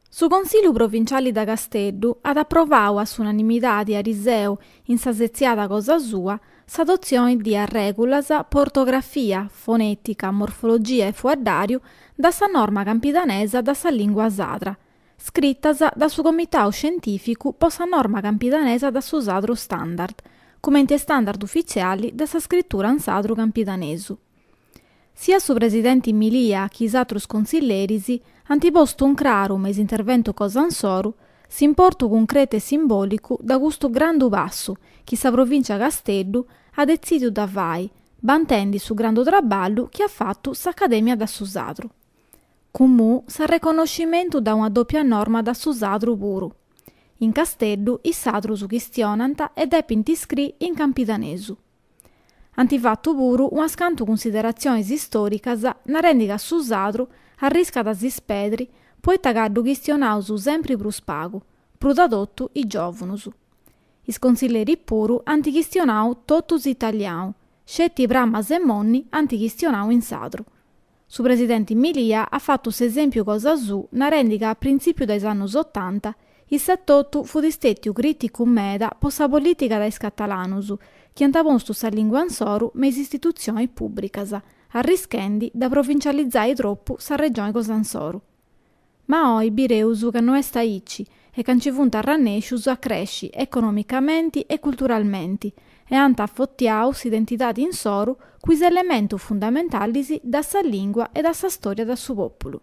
Su Consigliu Provinciali da Casteddu ad approvau a s'unanimitadi a Riseu in sa seziada cosa sua s'adozione di regulas po ortografia, fonetica, morfologia e fuaddariu da sa norma campidanesa da sa lingua sadra, scrittas da su Comitau Scientificu po sa norma campidanesa da su sadru standard, comente standard ufficiali da sa scrittura in sadru campidanesu. Sia su presidente Milia che s'atrus consiglierisi antiposto un craru mes intervento cosansoru, s'importu concreto e simbolicu da gustu grandu passu chi sa provincia Casteddu ha decidiu da vai, bantendi su grandu traballu che ha fattu s'Accademia da su sadru. Comù sa riconoscimento da una doppia norma da su sadru puru. In Casteddu i sadru su chistionanta e depinti scri in campidanesu. Antifattu puru una scantu considerazioni istoricas narendi ca su sadru arriscat a s'ispedri poita caddu chistionaus sempre prus pagu, pro tottu i giovunus. Is consiglieri puru anti chistionau totus italianu, scetti pramas e monni anti chistionau in sadru. Su presidente Milia ha fatto s'esempiu cosa su narendi ca a principiu des annus 80 il settottu fu distettiu criticu meda po sa politica dais catalanus, chi antapostu sa lingua ansoru meis istituzioni pubblicas, arrischendi da provincializzare troppu sa regione cosansoru. Ma oi bireus ca no est aici e can ci funt arrannescius a cresci economicamente e culturalmente e ant affottiau s'identidade insoru quis elementu fundamentalis da sa lingua e da sa storia da su populu.